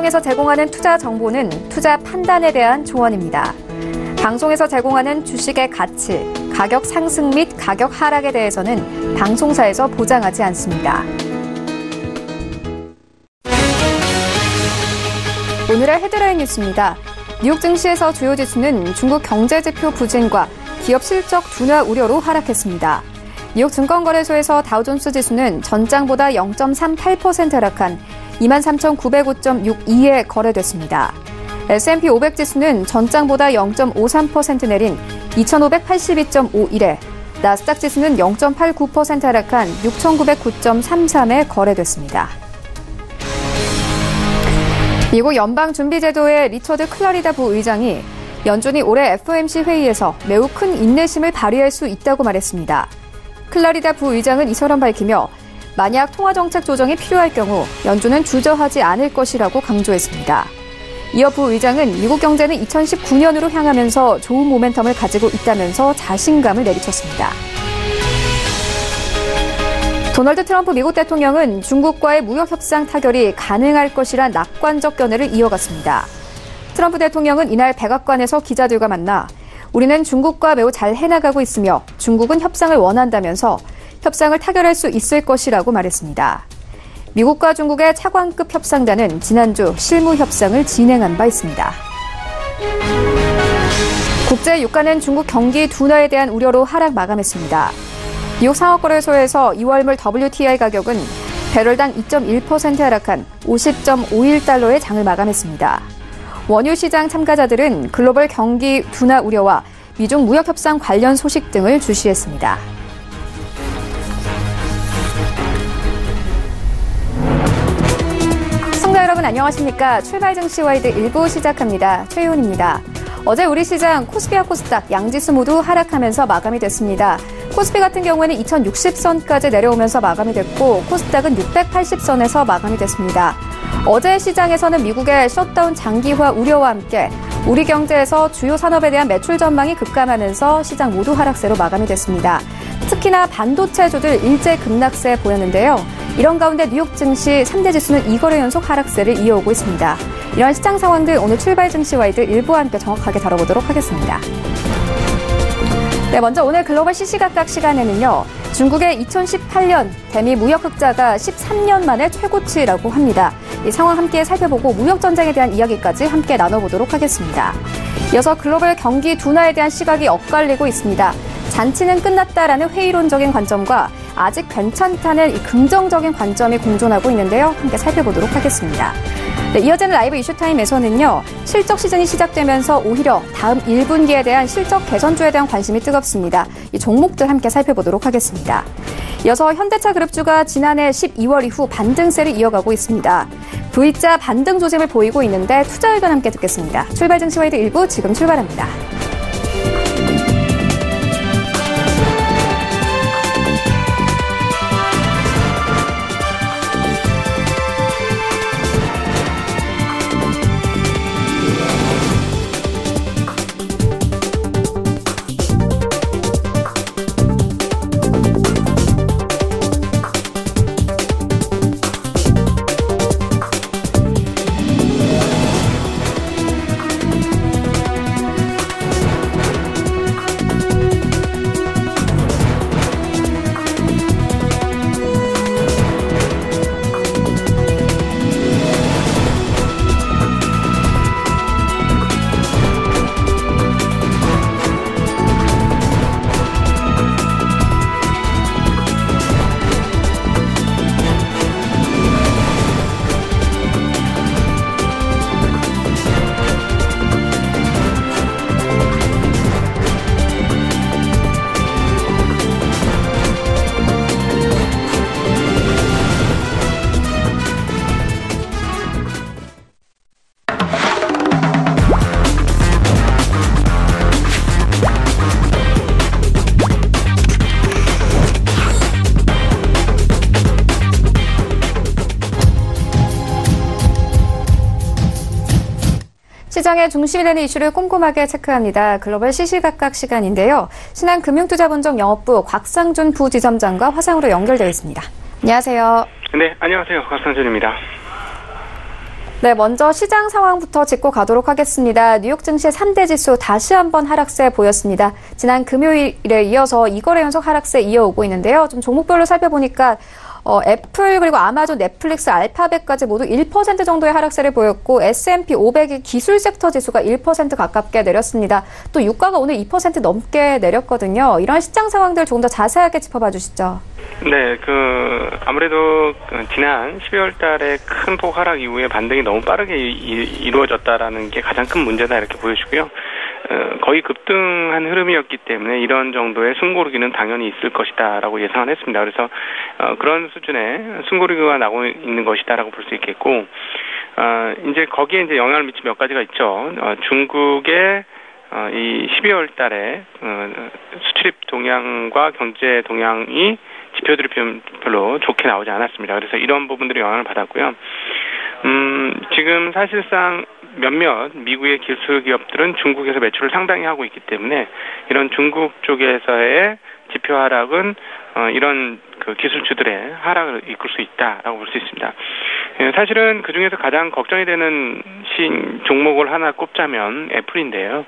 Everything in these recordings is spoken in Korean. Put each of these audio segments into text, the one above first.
방송에서 제공하는 투자 정보는 투자 판단에 대한 조언입니다. 방송에서 제공하는 주식의 가치, 가격 상승 및 가격 하락에 대해서는 방송사에서 보장하지 않습니다. 오늘의 헤드라인 뉴스입니다. 뉴욕 증시에서 주요 지수는 중국 경제지표 부진과 기업 실적 둔화 우려로 하락했습니다. 뉴욕 증권거래소에서 다우존스 지수는 전장보다 0.38% 하락한 23,905.62에 거래됐습니다. S&P 500 지수는 전장보다 0.53% 내린 2,582.51에, 나스닥 지수는 0.89% 하락한 6,909.33에 거래됐습니다. 미국 연방준비제도의 리처드 클러리다 부의장이 연준이 올해 FOMC 회의에서 매우 큰 인내심을 발휘할 수 있다고 말했습니다. 클러리다 부의장은 이처럼 밝히며 만약 통화정책 조정이 필요할 경우 연준은 주저하지 않을 것이라고 강조했습니다. 이어 부의장은 미국 경제는 2019년으로 향하면서 좋은 모멘텀을 가지고 있다면서 자신감을 내비쳤습니다. 도널드 트럼프 미국 대통령은 중국과의 무역 협상 타결이 가능할 것이란 낙관적 견해를 이어갔습니다. 트럼프 대통령은 이날 백악관에서 기자들과 만나 우리는 중국과 매우 잘 해나가고 있으며 중국은 협상을 원한다면서 협상을 타결할 수 있을 것이라고 말했습니다. 미국과 중국의 차관급 협상단은 지난주 실무 협상을 진행한 바 있습니다. 국제 유가는 중국 경기 둔화에 대한 우려로 하락 마감했습니다. 뉴욕 상업거래소에서 2월물 WTI 가격은 배럴당 2.1% 하락한 50.51달러의 장을 마감했습니다. 원유 시장 참가자들은 글로벌 경기 둔화 우려와 미중 무역 협상 관련 소식 등을 주시했습니다. 시청자 여러분 안녕하십니까? 출발 증시 와이드 1부 시작합니다. 최희훈입니다. 어제 우리 시장 코스피와 코스닥 양지수 모두 하락하면서 마감이 됐습니다. 코스피 같은 경우에는 2060선까지 내려오면서 마감이 됐고 코스닥은 680선에서 마감이 됐습니다. 어제 시장에서는 미국의 셧다운 장기화 우려와 함께 우리 경제에서 주요 산업에 대한 매출 전망이 급감하면서 시장 모두 하락세로 마감이 됐습니다. 특히나 반도체주들 일제 급락세 보였는데요. 이런 가운데 뉴욕 증시 3대 지수는 2거래 연속 하락세를 이어오고 있습니다. 이런 시장 상황들 오늘 출발 증시 와이드 일부와 함께 정확하게 다뤄보도록 하겠습니다. 네, 먼저 오늘 글로벌 시시각각 시간에는요. 중국의 2018년 대미 무역 흑자가 13년 만에 최고치라고 합니다. 이 상황 함께 살펴보고 무역 전쟁에 대한 이야기까지 함께 나눠보도록 하겠습니다. 이어서 글로벌 경기 둔화에 대한 시각이 엇갈리고 있습니다. 잔치는 끝났다라는 회의론적인 관점과 아직 괜찮다는 이 긍정적인 관점이 공존하고 있는데요. 함께 살펴보도록 하겠습니다. 네, 이어지는 라이브 이슈타임에서는요. 실적 시즌이 시작되면서 오히려 다음 1분기에 대한 실적 개선주에 대한 관심이 뜨겁습니다. 이 종목들 함께 살펴보도록 하겠습니다. 이어서 현대차 그룹주가 지난해 12월 이후 반등세를 이어가고 있습니다. V자 반등 조짐을 보이고 있는데 투자 의견 함께 듣겠습니다. 출발 증시 와이드 1부 지금 출발합니다. 시장의 중심이 되는 이슈를 꼼꼼하게 체크합니다. 글로벌 시시각각 시간인데요. 신한금융투자본점 영업부 곽상준 부지점장과 화상으로 연결되어 있습니다. 안녕하세요. 네, 안녕하세요. 곽상준입니다. 네, 먼저 시장 상황부터 짚고 가도록 하겠습니다. 뉴욕 증시 3대 지수 다시 한번 하락세 보였습니다. 지난 금요일에 이어서 2거래 연속 하락세 이어오고 있는데요. 좀 종목별로 살펴보니까 애플 그리고 아마존, 넷플릭스, 알파벳까지 모두 1% 정도의 하락세를 보였고 S&P 500이 기술 섹터 지수가 1% 가깝게 내렸습니다. 또 유가가 오늘 2% 넘게 내렸거든요. 이런 시장 상황들 조금 더 자세하게 짚어봐 주시죠. 네, 아무래도 지난 12월 달에 큰 폭 하락 이후에 반등이 너무 빠르게 이루어졌다라는 게 가장 큰 문제다 이렇게 보여지고요. 거의 급등한 흐름이었기 때문에 이런 정도의 숨고르기는 당연히 있을 것이다라고 예상을 했습니다. 그래서 그런 수준의 숨고르기가 나오고 있는 것이다라고 볼 수 있겠고, 이제 거기에 이제 영향을 미친 몇 가지가 있죠. 중국의 이 12월 달에 수출입 동향과 경제 동향이 지표들이 별로 좋게 나오지 않았습니다. 그래서 이런 부분들이 영향을 받았고요. 지금 사실상 몇몇 미국의 기술 기업들은 중국에서 매출을 상당히 하고 있기 때문에 이런 중국 쪽에서의 지표 하락은 이런 기술주들의 하락을 이끌 수 있다라고 볼 수 있습니다. 사실은 그 중에서 가장 걱정이 되는 종목을 하나 꼽자면 애플인데요.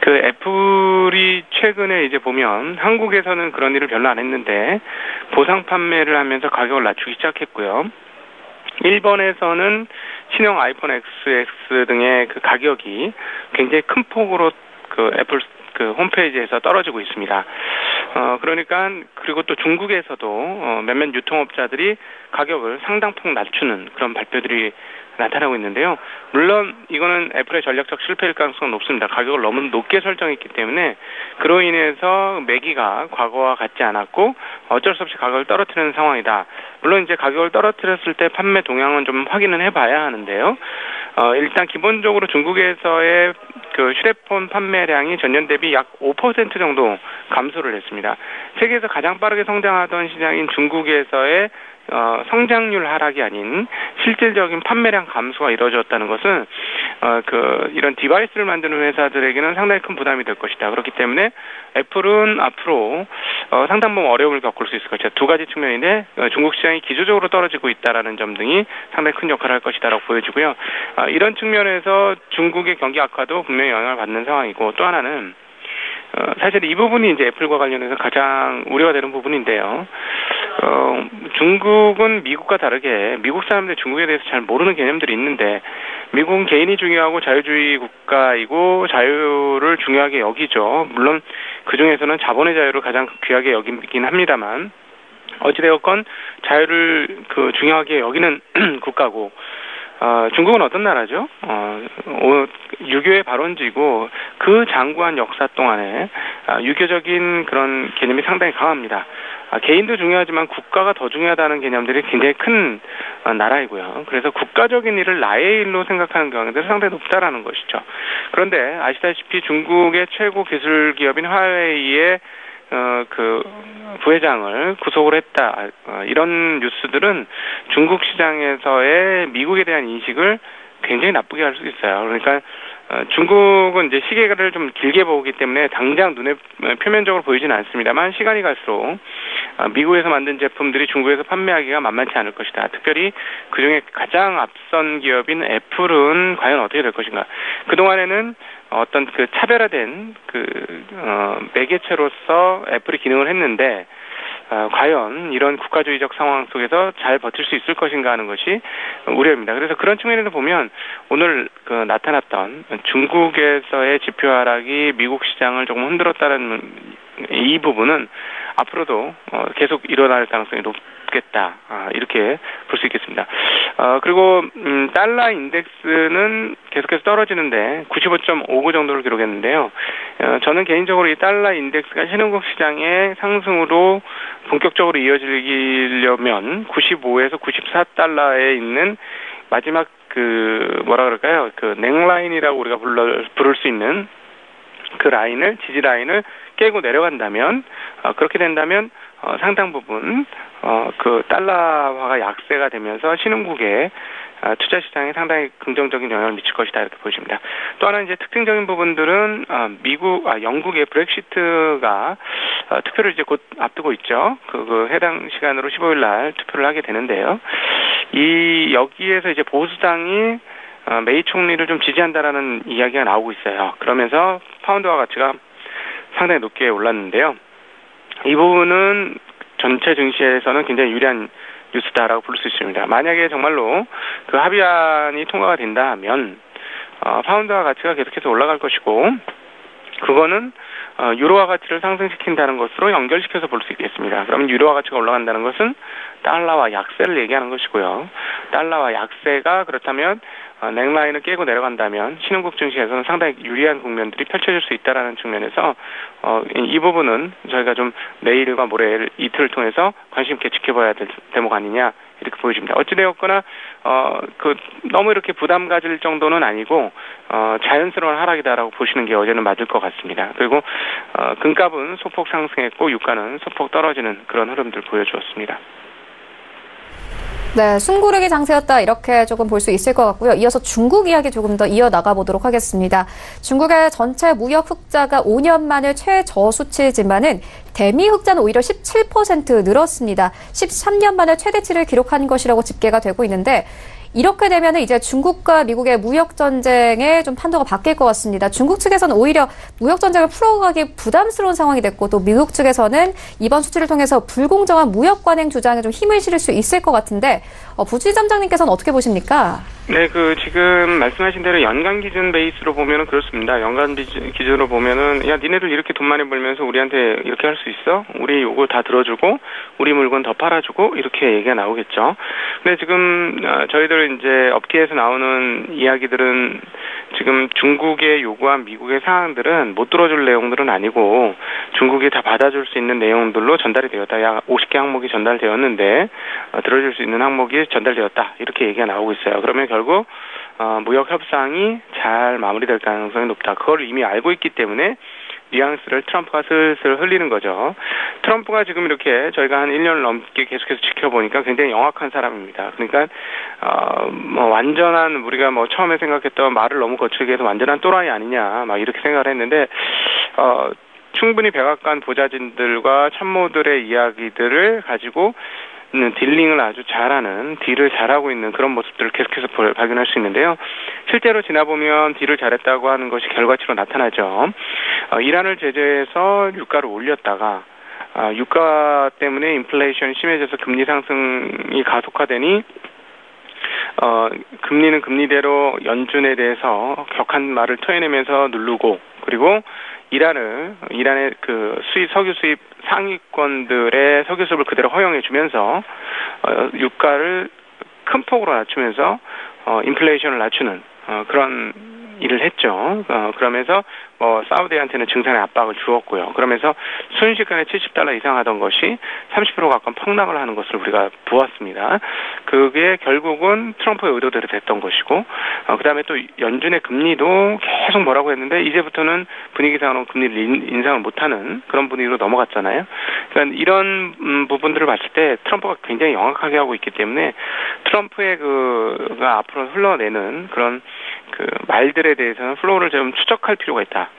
애플이 최근에 이제 보면 한국에서는 그런 일을 별로 안 했는데 보상 판매를 하면서 가격을 낮추기 시작했고요. 일본에서는 신형 아이폰 XX 등의 가격이 굉장히 큰 폭으로 애플 홈페이지에서 떨어지고 있습니다. 그러니까 그리고 또 중국에서도 몇몇 유통업자들이 가격을 상당폭 낮추는 그런 발표들이 나타나고 있는데요. 물론 이거는 애플의 전략적 실패일 가능성은 높습니다. 가격을 너무 높게 설정했기 때문에 그로 인해서 매기가 과거와 같지 않았고 어쩔 수 없이 가격을 떨어뜨리는 상황이다. 물론 이제 가격을 떨어뜨렸을 때 판매 동향은 좀 확인은 해봐야 하는데요. 일단 기본적으로 중국에서의 휴대폰 판매량이 전년 대비 약 5% 정도 감소를 했습니다. 세계에서 가장 빠르게 성장하던 시장인 중국에서의 성장률 하락이 아닌 실질적인 판매량 감소가 이루어졌다는 것은 이런 디바이스를 만드는 회사들에게는 상당히 큰 부담이 될 것이다. 그렇기 때문에 애플은 앞으로 상당 부분 어려움을 겪을 수 있을 것이다. 두 가지 측면인데 중국 시장이 기조적으로 떨어지고 있다라는 점 등이 상당히 큰 역할을 할 것이다라고 보여지고요. 이런 측면에서 중국의 경기 악화도 분명히 영향을 받는 상황이고, 또 하나는 사실 이 부분이 이제 애플과 관련해서 가장 우려가 되는 부분인데요. 중국은 미국과 다르게 미국 사람들이 중국에 대해서 잘 모르는 개념들이 있는데, 미국은 개인이 중요하고 자유주의 국가이고 자유를 중요하게 여기죠. 물론 그 중에서는 자본의 자유를 가장 귀하게 여기긴 합니다만, 어찌되었건 자유를 중요하게 여기는 국가고, 중국은 어떤 나라죠? 유교의 발원지고 그 장구한 역사 동안에 유교적인 그런 개념이 상당히 강합니다. 개인도 중요하지만 국가가 더 중요하다는 개념들이 굉장히 큰 나라이고요. 그래서 국가적인 일을 나의 일로 생각하는 경우들이 상당히 높다라는 것이죠. 그런데 아시다시피 중국의 최고 기술 기업인 화웨이의 부회장을 구속을 했다. 이런 뉴스들은 중국 시장에서의 미국에 대한 인식을 굉장히 나쁘게 할 수 있어요. 그러니까 중국은 이제 시계를 좀 길게 보기 때문에 당장 눈에 표면적으로 보이지는 않습니다만, 시간이 갈수록 미국에서 만든 제품들이 중국에서 판매하기가 만만치 않을 것이다. 특별히 그중에 가장 앞선 기업인 애플은 과연 어떻게 될 것인가. 그동안에는 어떤 차별화된 매개체로서 애플이 기능을 했는데, 과연 이런 국가주의적 상황 속에서 잘 버틸 수 있을 것인가 하는 것이 우려입니다. 그래서 그런 측면에서 보면 오늘 나타났던 중국에서의 지표 하락이 미국 시장을 조금 흔들었다는 이 부분은 앞으로도 계속 일어날 가능성이 높겠다. 이렇게 볼 수 있겠습니다. 그리고 달러 인덱스는 계속해서 떨어지는데 95.59 정도를 기록했는데요. 저는 개인적으로 이 달러 인덱스가 신흥국 시장의 상승으로 본격적으로 이어지려면 95에서 94달러에 있는 마지막 넥라인이라고 우리가 부를 수 있는 그 라인을, 지지 라인을 깨고 내려간다면, 그렇게 된다면 상당 부분 달러화가 약세가 되면서 신흥국의 투자 시장에 상당히 긍정적인 영향을 미칠 것이다, 이렇게 보여집니다. 또 하나 이제 특징적인 부분들은 영국의 브렉시트가 투표를 이제 곧 앞두고 있죠. 해당 시간으로 15일 날 투표를 하게 되는데요. 여기에서 이제 보수당이 메이 총리를 좀 지지한다라는 이야기가 나오고 있어요. 그러면서 파운드화 가치가 상당히 높게 올랐는데요. 이 부분은 전체 증시에서는 굉장히 유리한 뉴스다라고 볼 수 있습니다. 만약에 정말로 그 합의안이 통과가 된다 하면 파운드화 가치가 계속해서 올라갈 것이고, 그거는 유로화 가치를 상승시킨다는 것으로 연결시켜서 볼 수 있겠습니다. 그러면 유로화 가치가 올라간다는 것은 달러와 약세를 얘기하는 것이고요. 달러와 약세가 그렇다면 넥라인을 깨고 내려간다면 신흥국 증시에서는 상당히 유리한 국면들이 펼쳐질 수 있다는 측면에서 이 부분은 저희가 좀 내일과 모레 이틀을 통해서 관심 있게 지켜봐야 될 대목 아니냐 이렇게 보여집니다. 어찌되었거나 너무 이렇게 부담 가질 정도는 아니고 자연스러운 하락이다라고 보시는 게 어제는 맞을 것 같습니다. 그리고 금값은 소폭 상승했고 유가는 소폭 떨어지는 그런 흐름들 보여주었습니다. 네, 숨고르기 장세였다 이렇게 조금 볼 수 있을 것 같고요. 이어서 중국 이야기 조금 더 이어나가 보도록 하겠습니다. 중국의 전체 무역 흑자가 5년 만에 최저수치지만은 대미 흑자는 오히려 17% 늘었습니다. 13년 만에 최대치를 기록한 것이라고 집계가 되고 있는데, 이렇게 되면 이제 중국과 미국의 무역 전쟁에 좀 판도가 바뀔 것 같습니다. 중국 측에서는 오히려 무역 전쟁을 풀어가기 부담스러운 상황이 됐고, 또 미국 측에서는 이번 수치를 통해서 불공정한 무역 관행 주장에 좀 힘을 실을 수 있을 것 같은데, 부지점장님께서는 어떻게 보십니까? 네, 지금 말씀하신 대로 연간 기준 베이스로 보면은 그렇습니다. 연간 기준으로 보면은, 야, 니네들 이렇게 돈 많이 벌면서 우리한테 이렇게 할 수 있어? 우리 요거 다 들어주고, 우리 물건 더 팔아주고, 이렇게 얘기가 나오겠죠. 근데 지금, 저희들 이제 업계에서 나오는 이야기들은 지금 중국에 요구한 미국의 사항들은 못 들어줄 내용들은 아니고, 중국이 다 받아줄 수 있는 내용들로 전달이 되었다. 약 50개 항목이 전달되었는데, 들어줄 수 있는 항목이 전달되었다. 이렇게 얘기가 나오고 있어요. 그러면 결국 무역 협상이 잘 마무리될 가능성이 높다. 그걸 이미 알고 있기 때문에 뉘앙스를 트럼프가 슬슬 흘리는 거죠. 트럼프가 지금 이렇게 저희가 한 1년을 넘게 계속해서 지켜보니까 굉장히 영악한 사람입니다. 그러니까 완전한 우리가 처음에 생각했던 말을 너무 거칠게 해서 완전한 또라이 아니냐 막 이렇게 생각을 했는데 충분히 백악관 보좌진들과 참모들의 이야기들을 가지고 딜링을 아주 잘하는, 딜을 잘하고 있는 그런 모습들을 계속해서 발견할 수 있는데요. 실제로 지나보면 딜을 잘했다고 하는 것이 결과치로 나타나죠. 이란을 제재해서 유가를 올렸다가 유가 때문에 인플레이션이 심해져서 금리 상승이 가속화되니 금리는 금리대로 연준에 대해서 격한 말을 토해내면서 누르고, 그리고 이란의 석유 수입 상위권들의 석유 수입을 그대로 허용해주면서 유가를 큰 폭으로 낮추면서 인플레이션을 낮추는 그런 일을 했죠. 그러면서 사우디한테는 증산의 압박을 주었고요. 그러면서 순식간에 $70 이상 하던 것이 30% 가까운 폭락을 하는 것을 우리가 보았습니다. 그게 결국은 트럼프의 의도대로 됐던 것이고, 그 다음에 또 연준의 금리도 계속 뭐라고 했는데 이제부터는 분위기상으로 금리를 인상을 못하는 그런 분위기로 넘어갔잖아요. 그러니까 이런 부분들을 봤을 때 트럼프가 굉장히 영악하게 하고 있기 때문에 트럼프의 가 앞으로 흘러내는 그런 말들에 대해서는 플로우를 좀 추적할 필요가 있다.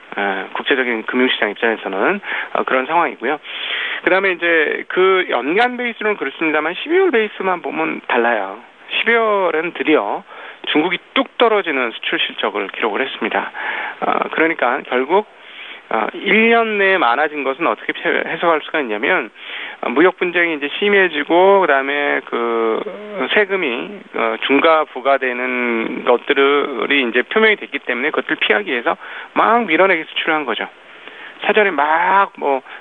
국제적인 금융시장 입장에서는 그런 상황이고요. 그 다음에 이제 연간 베이스로는 그렇습니다만 12월 베이스만 보면 달라요. 12월은 드디어 중국이 뚝 떨어지는 수출 실적을 기록을 했습니다. 그러니까 결국 1년 내에 많아진 것은 어떻게 해석할 수가 있냐면, 무역 분쟁이 이제 심해지고, 그 다음에 세금이 중과 부과되는 것들이 이제 표명이 됐기 때문에 그것을 피하기 위해서 막 밀어내기 수출을 한 거죠. 사전에 막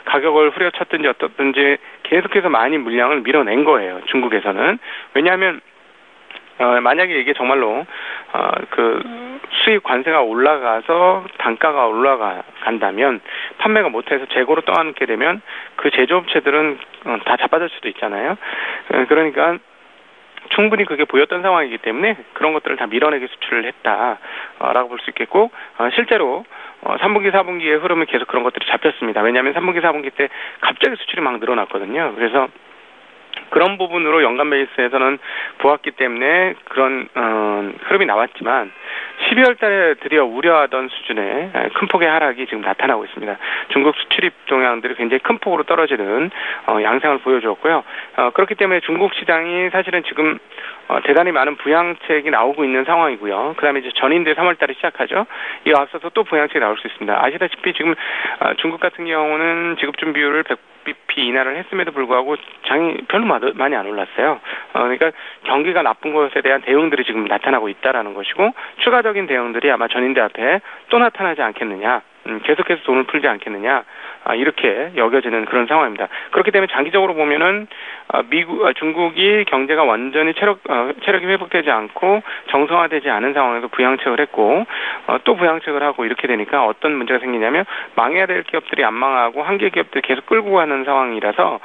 가격을 후려쳤든지 어떻든지 계속해서 많이 물량을 밀어낸 거예요, 중국에서는. 왜냐하면 만약에 이게 정말로 수입 관세가 올라가서 단가가 올라간다면 판매가 못해서 재고로 떠안게 되면 그 제조업체들은 다 자빠질 수도 있잖아요. 그러니까 충분히 그게 보였던 상황이기 때문에 그런 것들을 다 밀어내기 수출을 했다라고 볼 수 있겠고, 실제로 3분기, 4분기의 흐름은 계속 그런 것들이 잡혔습니다. 왜냐하면 3분기, 4분기 때 갑자기 수출이 막 늘어났거든요. 그래서 그런 부분으로 연간 베이스에서는 보았기 때문에 그런 흐름이 나왔지만 12월 달에 드디어 우려하던 수준의 큰 폭의 하락이 지금 나타나고 있습니다. 중국 수출입 동향들이 굉장히 큰 폭으로 떨어지는 양상을 보여주었고요. 그렇기 때문에 중국 시장이 사실은 지금 대단히 많은 부양책이 나오고 있는 상황이고요. 그다음에 이제 전인대 3월 달에 시작하죠. 이에 앞서서 또 부양책이 나올 수 있습니다. 아시다시피 지금 중국 같은 경우는 지급 준비율을 100bp 인하를 했음에도 불구하고 장이 별로 많이 안 올랐어요. 그러니까 경기가 나쁜 것에 대한 대응들이 지금 나타나고 있다라는 것이고 추가적인 대응들이 아마 전인대 앞에 또 나타나지 않겠느냐. 계속해서 돈을 풀지 않겠느냐. 이렇게 여겨지는 그런 상황입니다. 그렇기 때문에 장기적으로 보면은 중국이 경제가 완전히 체력이 회복되지 않고 정상화되지 않은 상황에서 부양책을 했고 또 부양책을 하고 이렇게 되니까 어떤 문제가 생기냐면 망해야 될 기업들이 안 망하고 한계 기업들이 계속 끌고 가는 상황이라서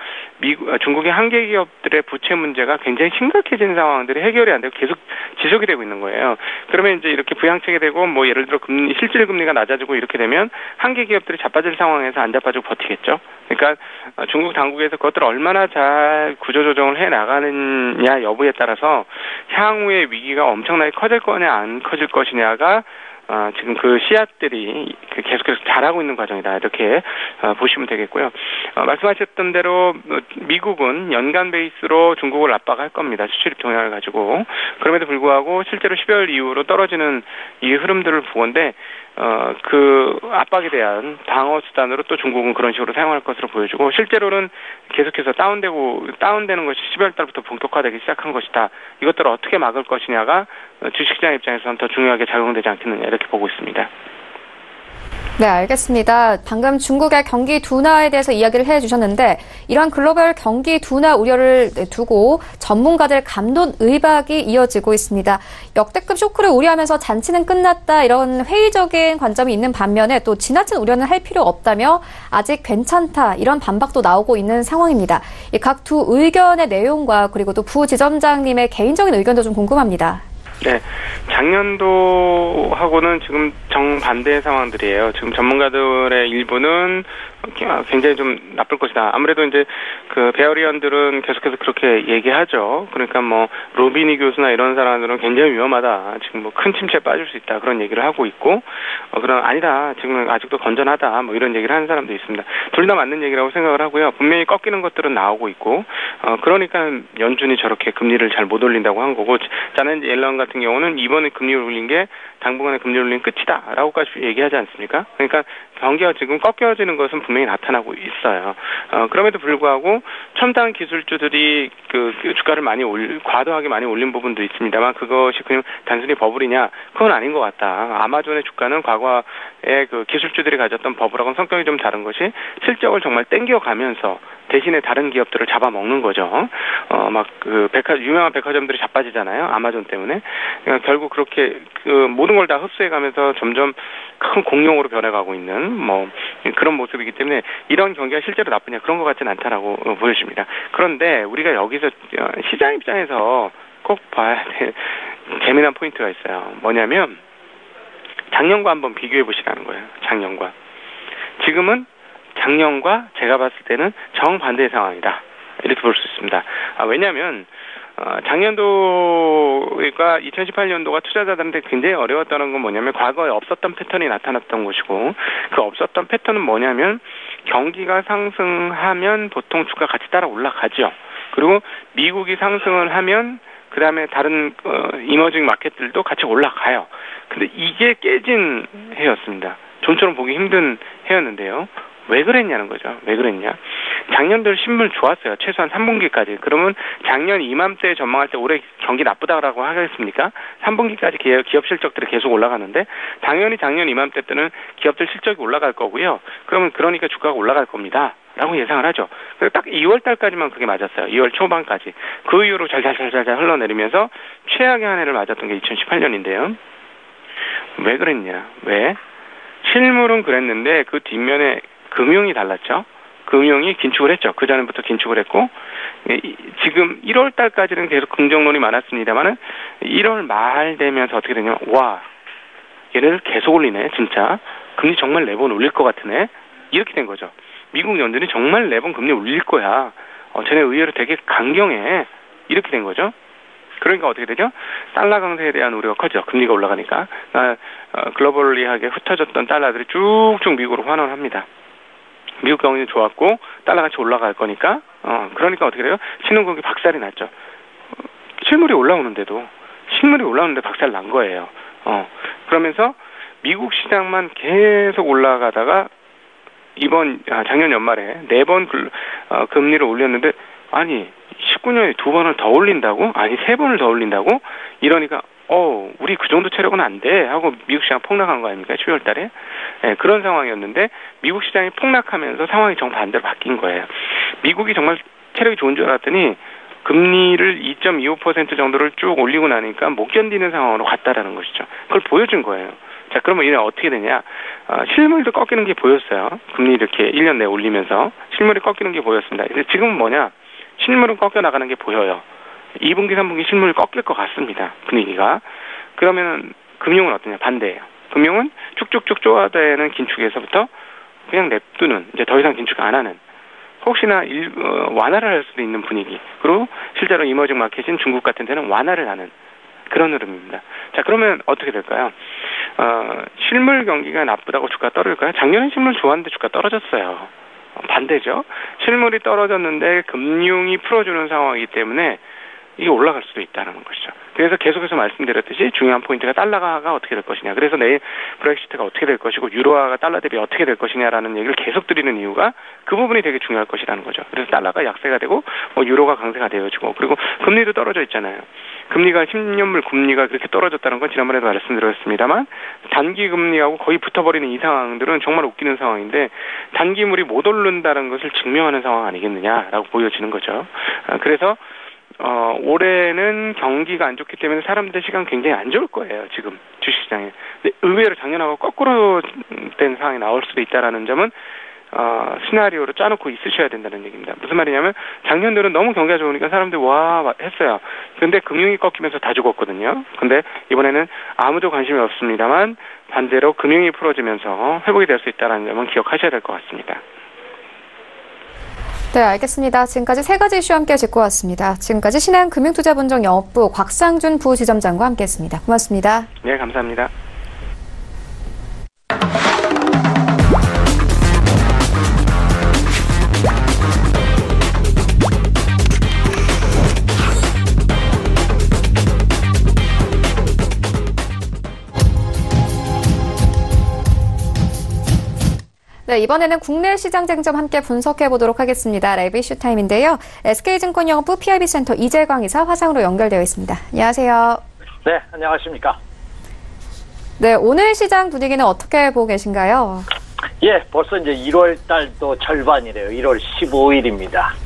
중국의 한계 기업들의 부채 문제가 굉장히 심각해진 상황들이 해결이 안 되고 계속 지속이 되고 있는 거예요. 그러면 이제 이렇게 부양책이 되고 뭐 예를 들어 실질 금리가 낮아지고 이렇게 되면 한계 기업들이 자빠질 상황에서 안 자빠지고 버티겠죠. 그러니까 중국 당국에서 그것들을 얼마나 잘 구조조정을 해 나가느냐 여부에 따라서 향후의 위기가 엄청나게 커질 거냐 안 커질 것이냐가 지금 그 씨앗들이 계속해서 자라고 있는 과정이다. 이렇게 보시면 되겠고요. 말씀하셨던 대로 미국은 연간 베이스로 중국을 압박할 겁니다. 수출입 동향을 가지고. 그럼에도 불구하고 실제로 12월 이후로 떨어지는 이 흐름들을 보건데 그 압박에 대한 방어 수단으로 또 중국은 그런 식으로 사용할 것으로 보여지고 실제로는 계속해서 다운되는 것이 12월 달부터 본격화되기 시작한 것이다. 이것들을 어떻게 막을 것이냐가 주식시장 입장에서는 더 중요하게 작용되지 않겠느냐 이렇게 보고 있습니다. 네, 알겠습니다. 방금 중국의 경기 둔화에 대해서 이야기를 해주셨는데 이런 글로벌 경기 둔화 우려를 두고 전문가들 감론 의박이 이어지고 있습니다. 역대급 쇼크를 우려하면서 잔치는 끝났다 이런 회의적인 관점이 있는 반면에 또 지나친 우려는 할 필요 없다며 아직 괜찮다 이런 반박도 나오고 있는 상황입니다. 각 두 의견의 내용과 그리고 또 부지점장님의 개인적인 의견도 좀 궁금합니다. 네, 작년도하고는 지금 정반대의 상황들이에요. 지금 전문가들의 일부는 굉장히 좀 나쁠 것이다. 아무래도 이제 그 베어리언들은 계속해서 그렇게 얘기하죠. 그러니까 뭐 로비니 교수나 이런 사람들은 굉장히 위험하다. 지금 뭐 큰 침체에 빠질 수 있다. 그런 얘기를 하고 있고, 그런 아니다. 지금 아직도 건전하다. 뭐 이런 얘기를 하는 사람도 있습니다. 둘 다 맞는 얘기라고 생각을 하고요. 분명히 꺾이는 것들은 나오고 있고, 그러니까 연준이 저렇게 금리를 잘 못 올린다고 한 거고, 자넨 옐런 같은 경우는 이번에 금리를 올린 게 당분간의 금리를 올린 끝이다라고까지 얘기하지 않습니까? 그러니까 경기가 지금 꺾여지는 것은 분명히 나타나고 있어요. 그럼에도 불구하고 첨단 기술주들이 그 주가를 과도하게 많이 올린 부분도 있습니다만 그것이 그냥 단순히 버블이냐? 그건 아닌 것 같다. 아마존의 주가는 과거에 그 기술주들이 가졌던 버블하고는 성격이 좀 다른 것이 실적을 정말 땡겨가면서 대신에 다른 기업들을 잡아먹는 거죠. 유명한 백화점들이 자빠지잖아요. 아마존 때문에. 그러니까 결국 그렇게 모든 걸 다 흡수해가면서 점점 큰 공룡으로 변해가고 있는 그런 모습이기 때문에 이런 경기가 실제로 나쁘냐 그런 것 같지는 않다라고 보여집니다. 그런데 우리가 여기서 시장 입장에서 꼭 봐야 될 재미난 포인트가 있어요. 뭐냐면 작년과 한번 비교해 보시라는 거예요. 작년과. 지금은 작년과 제가 봤을 때는 정반대의 상황이다. 이렇게 볼 수 있습니다. 왜냐하면 작년도가 2018년도가 투자자들한테 굉장히 어려웠다는 건 뭐냐면 과거에 없었던 패턴이 나타났던 것이고 그 없었던 패턴은 뭐냐면 경기가 상승하면 보통 주가 같이 따라 올라가죠. 그리고 미국이 상승을 하면 그 다음에 다른 이머징 마켓들도 같이 올라가요. 근데 이게 깨진 해였습니다. 좀처럼 보기 힘든 해였는데요. 왜 그랬냐는 거죠. 왜 그랬냐. 작년도 신물 좋았어요. 최소한 3분기까지. 그러면 작년 이맘때 전망할 때 올해 경기 나쁘다라고 하겠습니까? 3분기까지 기업 실적들이 계속 올라가는데 당연히 작년 이맘때 때는 기업들 실적이 올라갈 거고요. 그러니까 주가가 올라갈 겁니다. 라고 예상을 하죠. 그래서 딱 2월 달까지만 그게 맞았어요. 2월 초반까지. 그 이후로 잘 흘러내리면서 최악의 한 해를 맞았던 게 2018년인데요. 왜 그랬냐. 왜? 실물은 그랬는데 그 뒷면에 금융이 달랐죠. 금융이 긴축을 했죠. 그전부터 긴축을 했고 지금 1월 달까지는 계속 긍정론이 많았습니다만은 1월 말 되면서 어떻게 되냐면 와 얘네들 계속 올리네 진짜. 금리 정말 4번 올릴 것 같으네. 이렇게 된 거죠. 미국 연준이 정말 4번 금리 올릴 거야. 쟤네 의외로 되게 강경해. 이렇게 된 거죠. 그러니까 어떻게 되죠? 달러 강세에 대한 우려가 커져. 금리가 올라가니까. 글로벌리하게 흩어졌던 달러들이 쭉쭉 미국으로 환원합니다. 미국 경기 좋았고 달러 같이 올라갈 거니까 그러니까 어떻게 돼요? 신흥국이 박살이 났죠. 실물이 올라오는데 박살 난 거예요. 그러면서 미국 시장만 계속 올라가다가 작년 연말에 4번 금리를 올렸는데 아니 19년에 2번을 더 올린다고? 아니 3번을 더 올린다고? 이러니까 우리 그 정도 체력은 안 돼 하고 미국 시장 폭락한 거 아닙니까? 12월 달에. 네, 그런 상황이었는데 미국 시장이 폭락하면서 상황이 정반대로 바뀐 거예요. 미국이 정말 체력이 좋은 줄 알았더니 금리를 2.25% 정도를 쭉 올리고 나니까 못 견디는 상황으로 갔다라는 것이죠. 그걸 보여준 거예요. 자, 그러면 이제 어떻게 되냐? 실물도 꺾이는 게 보였어요. 금리 이렇게 1년 내에 올리면서 실물이 꺾이는 게 보였습니다. 이제 지금은 뭐냐? 실물은 꺾여 나가는 게 보여요. 2분기, 3분기 실물이 꺾일 것 같습니다. 분위기가. 그러면 금융은 어떠냐? 반대예요. 금융은 쭉쭉쭉 쪼아대는 긴축에서부터 그냥 냅두는, 이제 더 이상 긴축 안 하는, 혹시나 완화를 할 수도 있는 분위기. 그리고 실제로 이머징 마켓인 중국 같은 데는 완화를 하는 그런 흐름입니다. 자, 그러면 어떻게 될까요? 실물 경기가 나쁘다고 주가 떨어질까요? 작년에 실물 좋았는데 주가 떨어졌어요. 반대죠. 실물이 떨어졌는데 금융이 풀어주는 상황이기 때문에 이게 올라갈 수도 있다는 것이죠. 그래서 계속해서 말씀드렸듯이 중요한 포인트가 달러가 어떻게 될 것이냐. 그래서 내일 브렉시트가 어떻게 될 것이고 유로화가 달러 대비 어떻게 될 것이냐라는 얘기를 계속 드리는 이유가 그 부분이 되게 중요할 것이라는 거죠. 그래서 달러가 약세가 되고 유로가 강세가 되어지고 그리고 금리도 떨어져 있잖아요. 금리가 10년물 금리가 그렇게 떨어졌다는 건 지난번에도 말씀드렸습니다만 단기 금리하고 거의 붙어버리는 이 상황들은 정말 웃기는 상황인데 단기물이 못 오른다는 것을 증명하는 상황 아니겠느냐라고 보여지는 거죠. 그래서 올해는 경기가 안 좋기 때문에 사람들 시간 굉장히 안 좋을 거예요, 지금 주식시장에. 근데 의외로 작년하고 거꾸로 된 상황이 나올 수도 있다라는 점은 시나리오로 짜놓고 있으셔야 된다는 얘기입니다. 무슨 말이냐면 작년들은 너무 경기가 좋으니까 사람들이 와 했어요. 근데 금융이 꺾이면서 다 죽었거든요. 근데 이번에는 아무도 관심이 없습니다만 반대로 금융이 풀어지면서 회복이 될 수 있다는 점은 기억하셔야 될 것 같습니다. 네, 알겠습니다. 지금까지 3가지 이슈 함께 짚고 왔습니다. 지금까지 신한금융투자본정 영업부 곽상준 부지점장과 함께했습니다. 고맙습니다. 네, 감사합니다. 네, 이번에는 국내 시장 쟁점 함께 분석해 보도록 하겠습니다. 라이브 이슈 타임인데요. SK증권 영업부 PIB센터 이재광 이사 화상으로 연결되어 있습니다. 안녕하세요. 네, 안녕하십니까. 네, 오늘 시장 분위기는 어떻게 보고 계신가요? 예, 벌써 이제 1월 달도 절반이래요. 1월 15일입니다.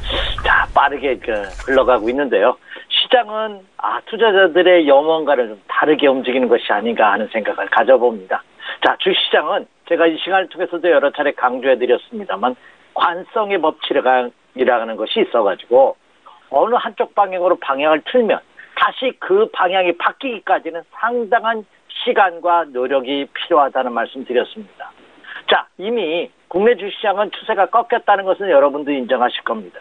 자, 빠르게 흘러가고 있는데요. 시장은 투자자들의 염원과는 좀 다르게 움직이는 것이 아닌가 하는 생각을 가져봅니다. 자, 주시장은 제가 이 시간을 통해서도 여러 차례 강조해드렸습니다만 관성의 법칙이라는 것이 있어가지고 어느 한쪽 방향으로 방향을 틀면 다시 그 방향이 바뀌기까지는 상당한 시간과 노력이 필요하다는 말씀 드렸습니다. 자, 이미 국내 주시장은 추세가 꺾였다는 것은 여러분도 인정하실 겁니다.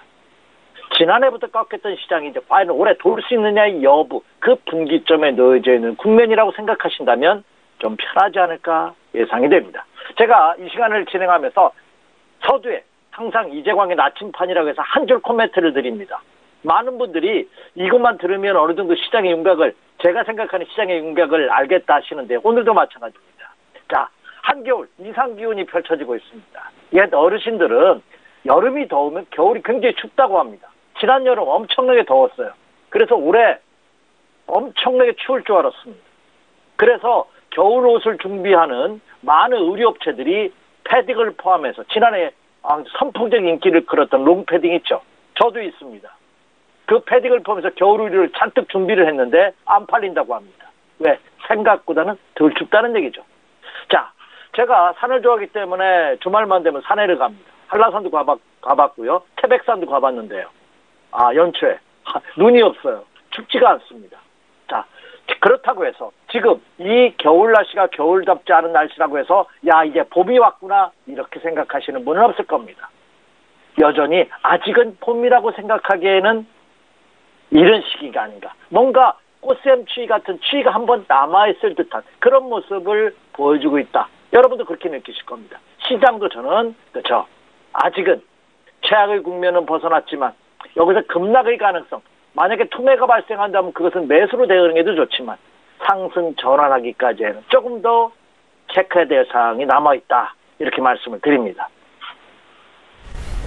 지난해부터 꺾였던 시장이 이제 과연 올해 돌 수 있느냐의 여부, 그 분기점에 놓여져 있는 국면이라고 생각하신다면 좀 편하지 않을까 예상이 됩니다. 제가 이 시간을 진행하면서 서두에 항상 이재광의 나침판이라고 해서 한 줄 코멘트를 드립니다. 많은 분들이 이것만 들으면 어느 정도 시장의 윤곽을, 제가 생각하는 시장의 윤곽을 알겠다 하시는데 오늘도 마찬가지입니다. 자, 한겨울 이상 기온이 펼쳐지고 있습니다. 옛 어르신들은 여름이 더우면 겨울이 굉장히 춥다고 합니다. 지난 여름 엄청나게 더웠어요. 그래서 올해 엄청나게 추울 줄 알았습니다. 그래서 겨울 옷을 준비하는 많은 의류업체들이 패딩을 포함해서 지난해 선풍적 인기를 끌었던 롱패딩 있죠. 저도 있습니다. 그 패딩을 포함해서 겨울 의류를 잔뜩 준비를 했는데 안 팔린다고 합니다. 왜? 생각보다는 덜 춥다는 얘기죠. 자, 제가 산을 좋아하기 때문에 주말만 되면 산에를 갑니다. 한라산도 가봤고요. 태백산도 가봤는데요. 연초에 눈이 없어요. 춥지가 않습니다. 자, 그렇다고 해서 지금 이 겨울 날씨가 겨울답지 않은 날씨라고 해서 이제 봄이 왔구나 이렇게 생각하시는 분은 없을 겁니다. 여전히 아직은 봄이라고 생각하기에는 이런 시기가 아닌가. 뭔가 꽃샘 추위 같은 추위가 한번 남아있을 듯한 그런 모습을 보여주고 있다. 여러분도 그렇게 느끼실 겁니다. 시장도 저는 그렇죠. 아직은 최악의 국면은 벗어났지만 여기서 급락의 가능성, 만약에 투매가 발생한다면 그것은 매수로 대응하는 게 더 좋지만 상승 전환하기까지는 조금 더 체크해야 될 사항이 남아있다. 이렇게 말씀을 드립니다.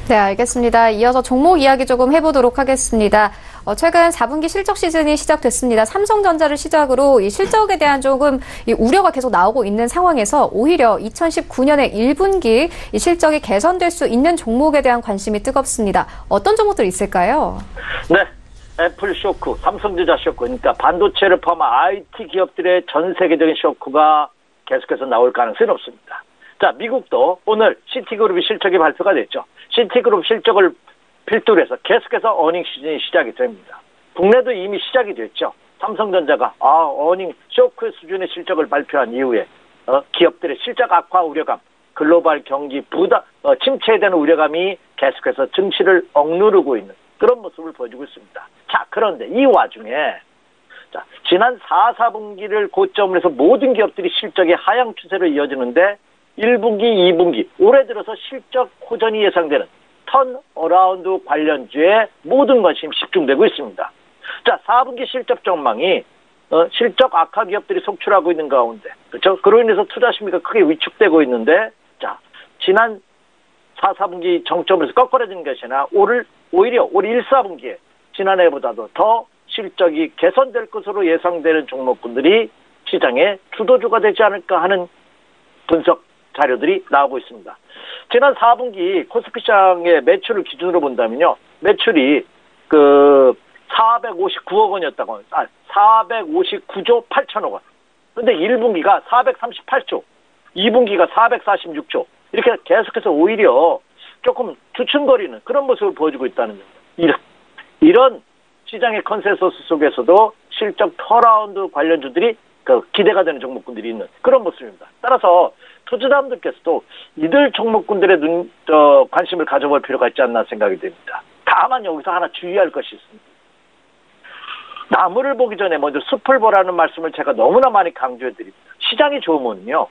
네, 알겠습니다. 이어서 종목 이야기 조금 해보도록 하겠습니다. 최근 4분기 실적 시즌이 시작됐습니다. 삼성전자를 시작으로 이 실적에 대한 조금 우려가 계속 나오고 있는 상황에서 오히려 2019년의 1분기 이 실적이 개선될 수 있는 종목에 대한 관심이 뜨겁습니다. 어떤 종목들이 있을까요? 네. 애플 쇼크, 삼성전자 쇼크, 그러니까 반도체를 포함한 IT 기업들의 전 세계적인 쇼크가 계속해서 나올 가능성이 높습니다. 자, 미국도 오늘 시티그룹이 실적이 발표가 됐죠. 시티그룹 실적을 필두로 해서 계속해서 어닝 시즌이 시작이 됩니다. 국내도 이미 시작이 됐죠. 삼성전자가 어닝 쇼크 수준의 실적을 발표한 이후에 기업들의 실적 악화 우려감, 글로벌 경기 침체에 대한 우려감이 계속해서 증시를 억누르고 있는 그런 모습을 보여주고 있습니다. 자, 그런데 이 와중에 지난 4분기를 고점으로 해서 모든 기업들이 실적의 하향 추세로 이어지는데 1분기, 2분기, 올해 들어서 실적 호전이 예상되는 턴어라운드 관련주에 모든 관심이 집중되고 있습니다. 자, 4분기 실적 전망이 실적 악화 기업들이 속출하고 있는 가운데, 그렇죠? 그로 인해서 투자 심리가 크게 위축되고 있는데, 자, 지난 4분기 정점에서 꺾어진 것이 아니라 오히려 올 1, 4분기에 지난해보다도 더 실적이 개선될 것으로 예상되는 종목군들이 시장의 주도주가 되지 않을까 하는 분석 자료들이 나오고 있습니다. 지난 4분기 코스피 시장의 매출을 기준으로 본다면요. 매출이 459억 원이었다고 합니다. 459조 8천억 원. 근데 1분기가 438조, 2분기가 446조. 이렇게 계속해서 오히려 조금 주춤거리는 그런 모습을 보여주고 있다는 겁니다. 이런 시장의 컨센서스 속에서도 실적 턴어라운드 관련주들이 기대가 되는 종목군들이 있는 그런 모습입니다. 따라서 투자자분들께서도 이들 종목군들의 관심을 가져볼 필요가 있지 않나 생각이 됩니다. 다만 여기서 하나 주의할 것이 있습니다. 나무를 보기 전에 먼저 숲을 보라는 말씀을 제가 너무나 많이 강조해드립니다. 시장이 좋으면요,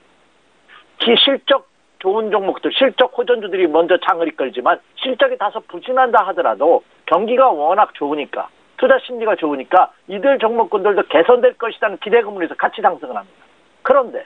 실적 좋은 종목들, 실적 호전주들이 먼저 장을 이끌지만 실적이 다소 부진한다 하더라도 경기가 워낙 좋으니까, 투자 심리가 좋으니까 이들 종목군들도 개선될 것이라는 기대감으로 같이 상승을 합니다. 그런데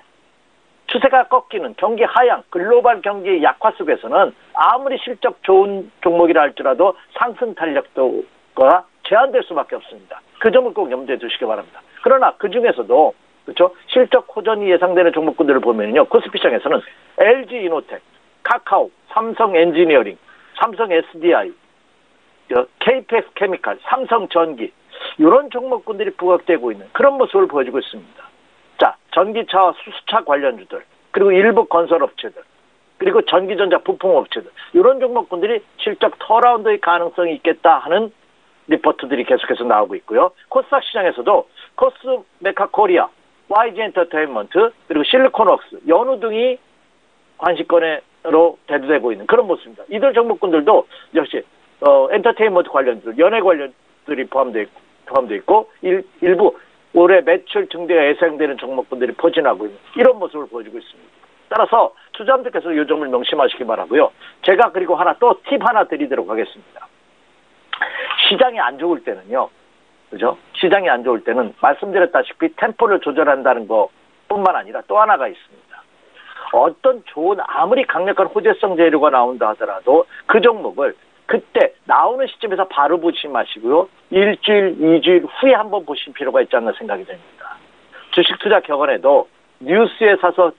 추세가 꺾이는 경기 하향, 글로벌 경기의 약화 속에서는 아무리 실적 좋은 종목이라 할지라도 상승 탄력도가 제한될 수밖에 없습니다. 그 점을 꼭 염두에 두시기 바랍니다. 그러나 그 중에서도 그렇죠, 실적 호전이 예상되는 종목군들을 보면요, 코스피 시장에서는 LG 이노텍, 카카오, 삼성 엔지니어링, 삼성 SDI, KPX 케미칼, 삼성 전기 이런 종목군들이 부각되고 있는 그런 모습을 보여주고 있습니다. 자, 전기차와 수소차 관련주들, 그리고 일부 건설업체들, 그리고 전기전자 부품업체들 이런 종목군들이 실적 턴어라운드의 가능성이 있겠다 하는 리포트들이 계속해서 나오고 있고요. 코스닥 시장에서도 코스메카 코리아, YG 엔터테인먼트, 그리고 실리콘웍스, 연우 등이 관심권으로 대두되고 있는 그런 모습입니다. 이들 종목군들도 역시 엔터테인먼트 관련주들, 연예 관련들이 포함되어 있고 일부 올해 매출 증대가 예상되는 종목군들이 포진하고 있는 이런 모습을 보여주고 있습니다. 따라서 투자자분들께서 이 점을 명심하시기 바라고요. 제가 그리고 또 팁 하나 드리도록 하겠습니다. 시장이 안 좋을 때는요, 그죠? 시장이 안 좋을 때는 말씀드렸다시피 템포를 조절한다는 것뿐만 아니라 또 하나가 있습니다. 어떤 좋은 아무리 강력한 호재성 재료가 나온다 하더라도 그 종목을 그때 나오는 시점에서 바로 보지 마시고요. 일주일, 2주일 후에 한번 보실 필요가 있지 않나 생각이 됩니다. 주식투자 격언에도 뉴스에 사서,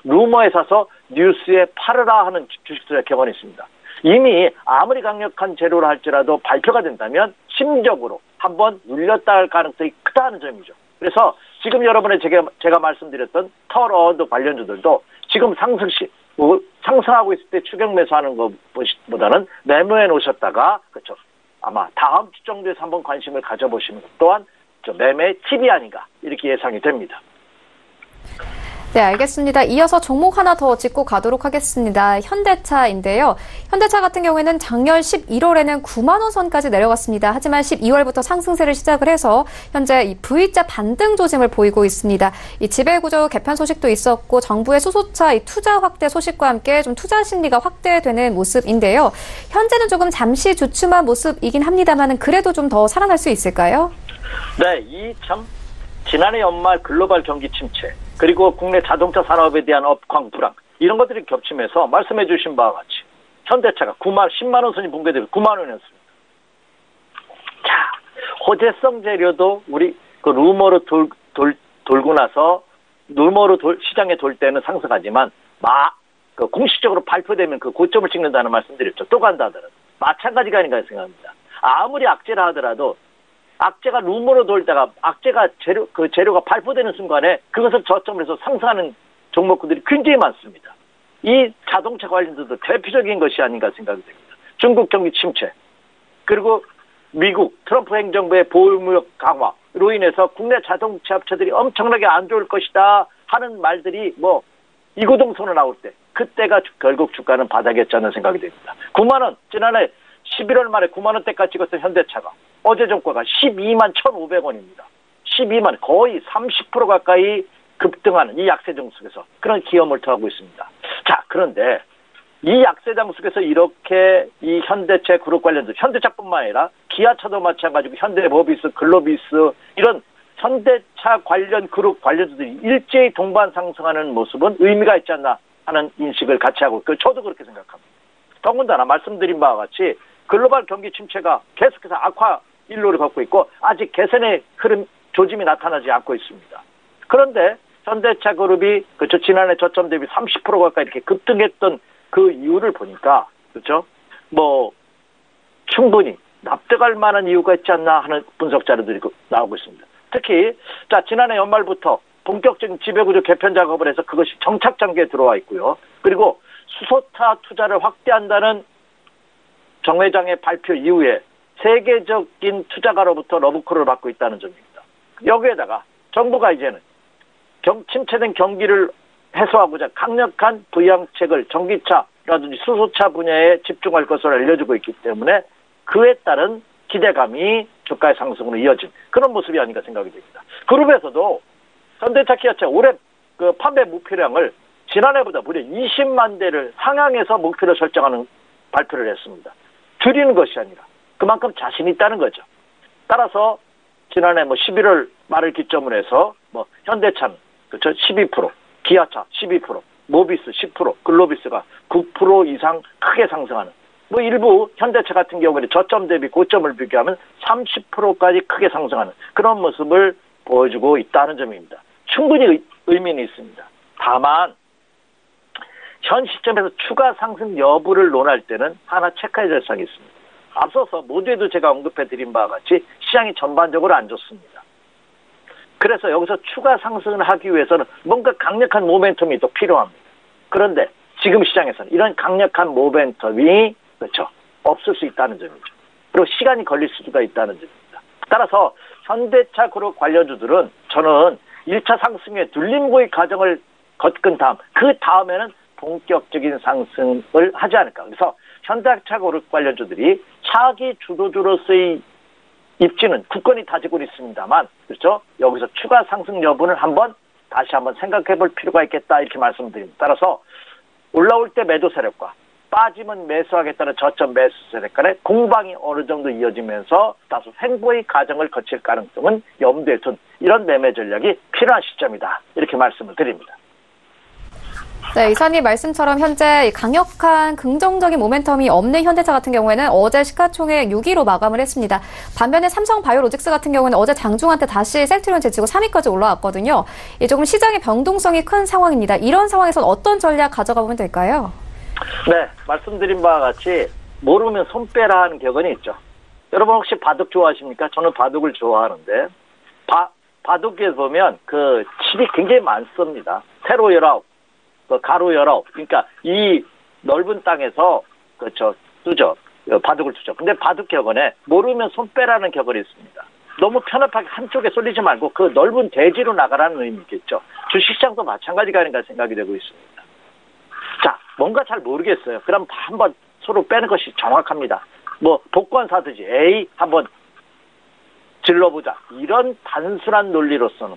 루머에 사서 뉴스에 팔으라 하는 주식투자 격언이 있습니다. 이미 아무리 강력한 재료를 할지라도 발표가 된다면 심리적으로 한번 눌렸다 할 가능성이 크다는 점이죠. 그래서 지금 여러분의 제가 말씀드렸던 턴어라운드 관련주들도 지금 상승하고 있을 때 추격 매수하는 것보다는 매매해 놓으셨다가, 그렇죠, 아마 다음 주 정도에서 한번 관심을 가져보시는 것 또한 매매의 팁이 아닌가 이렇게 예상이 됩니다. 네, 알겠습니다. 이어서 종목 하나 더 짚고 가도록 하겠습니다. 현대차인데요. 현대차 같은 경우에는 작년 11월에는 9만 원 선까지 내려갔습니다. 하지만 12월부터 상승세를 시작을 해서 현재 이 V자 반등 조짐을 보이고 있습니다. 이 지배구조 개편 소식도 있었고 정부의 수소차 이 투자 확대 소식과 함께 좀 투자 심리가 확대되는 모습인데요. 현재는 조금 잠시 주춤한 모습이긴 합니다만 그래도 좀 더 살아날 수 있을까요? 네, 지난해 연말 글로벌 경기 침체, 그리고 국내 자동차 산업에 대한 업황 불황, 이런 것들이 겹치면서 말씀해 주신 바와 같이 현대차가 10만 원 선이 붕괴되고 9만 원이었습니다. 자, 호재성 재료도 우리 그 루머로 돌고 나서 시장에 돌 때는 상승하지만 그 공식적으로 발표되면 그 고점을 찍는다는 말씀드렸죠. 또 간다 하더라도 마찬가지가 아닌가 생각합니다. 아무리 악재라 하더라도 악재가 루머로 돌다가 악재가 재료가 발표되는 순간에 그것을 저점으로 해서 상승하는 종목들이 굉장히 많습니다. 이 자동차 관련주도 대표적인 것이 아닌가 생각이 됩니다. 중국 경기 침체, 그리고 미국 트럼프 행정부의 보호무역 강화로 인해서 국내 자동차 업체들이 엄청나게 안 좋을 것이다 하는 말들이 이구동성으로 나올 때, 그때가 결국 주가는 바닥이었지 않는 생각이 됩니다. 9만 원, 지난해 11월 말에 9만 원대까지 찍었던 현대차가 어제 종가가 12만 1,500원입니다. 12만, 거의 30% 가까이 급등하는 이 약세장 속에서 그런 기염을 토하고 있습니다. 자, 그런데 이 약세장 속에서 이렇게 이 현대차 그룹 관련주, 현대차뿐만 아니라 기아차도 마찬가지고 현대모비스, 글로비스, 이런 현대차 관련 그룹 관련주들이 일제히 동반 상승하는 모습은 의미가 있지 않나 하는 인식을 같이 하고 있고, 저도 그렇게 생각합니다. 더군다나 말씀드린 바와 같이 글로벌 경기 침체가 계속해서 악화 일로를 걷고 있고 아직 개선의 흐름 조짐이 나타나지 않고 있습니다. 그런데 현대차 그룹이 지난해 저점 대비 30% 가까이 이렇게 급등했던 그 이유를 보니까 충분히 납득할 만한 이유가 있지 않나 하는 분석 자료들이 나오고 있습니다. 특히 지난해 연말부터 본격적인 지배구조 개편 작업을 해서 그것이 정착 단계에 들어와 있고요. 그리고 수소차 투자를 확대한다는 정 회장의 발표 이후에 세계적인 투자가로부터 러브콜을 받고 있다는 점입니다. 여기에다가 정부가 이제는 침체된 경기를 해소하고자 강력한 부양책을 전기차라든지 수소차 분야에 집중할 것으로 알려주고 있기 때문에 그에 따른 기대감이 주가의 상승으로 이어진 그런 모습이 아닌가 생각이 됩니다. 그룹에서도 현대차, 기아차 올해 그 판매 목표량을 지난해보다 무려 20만 대를 상향해서 목표를 설정하는 발표를 했습니다. 줄이는 것이 아니라 그만큼 자신이 있다는 거죠. 따라서 지난해 11월 말을 기점으로 해서 현대차는 12%, 기아차 12%, 모비스 10%, 글로비스가 9% 이상 크게 상승하는, 일부 현대차 같은 경우는 저점 대비 고점을 비교하면 30%까지 크게 상승하는 그런 모습을 보여주고 있다는 점입니다. 충분히 의미는 있습니다. 다만 현 시점에서 추가 상승 여부를 논할 때는 하나 체크해야 될 사항이 있습니다. 앞서서 모두에도 제가 언급해드린 바와 같이 시장이 전반적으로 안 좋습니다. 그래서 여기서 추가 상승을 하기 위해서는 뭔가 강력한 모멘텀이 또 필요합니다. 그런데 지금 시장에서는 이런 강력한 모멘텀이 없을 수 있다는 점이죠. 그리고 시간이 걸릴 수가 있다는 점입니다. 따라서 현대차 그룹 관련주들은 저는 1차 상승의 눌림고의 과정을 겪은 그 다음에는 본격적인 상승을 하지 않을까. 그래서 현대차 그룹 관련주들이 차기 주도주로서의 입지는 굳건히 다지고 있습니다만, 여기서 추가 상승 여부는 다시 한번 생각해 볼 필요가 있겠다, 이렇게 말씀드립니다. 따라서 올라올 때 매도 세력과 빠지면 매수하겠다는 저점 매수 세력 간의 공방이 어느 정도 이어지면서 다소 횡보의 과정을 거칠 가능성은 염두에 둔 이런 매매 전략이 필요한 시점이다, 이렇게 말씀을 드립니다. 네, 이사님 말씀처럼 현재 강력한 긍정적인 모멘텀이 없는 현대차 같은 경우에는 어제 시가총액 6위로 마감을 했습니다. 반면에 삼성바이오로직스 같은 경우는 어제 장중한테 다시 셀트리온 제치고 3위까지 올라왔거든요. 조금 시장의 변동성이 큰 상황입니다. 이런 상황에서는 어떤 전략 가져가 보면 될까요? 네, 말씀드린 바와 같이 모르면 손 빼라 하는 격언이 있죠. 여러분 혹시 바둑 좋아하십니까? 저는 바둑을 좋아하는데 바둑에 보면 그 칠이 굉장히 많습니다. 세로 19, 가로 19. 그러니까 이 넓은 땅에서 두죠. 바둑을 두죠. 근데 바둑 격언에 모르면 손 빼라는 격언이 있습니다. 너무 편협하게 한쪽에 쏠리지 말고 그 넓은 대지로 나가라는 의미겠죠. 주식시장도 마찬가지가 아닌가 생각이 되고 있습니다. 자, 뭔가 잘 모르겠어요. 그럼 한번 서로 빼는 것이 정확합니다. 뭐 복권 사듯이 에이 한번 질러보자. 이런 단순한 논리로서는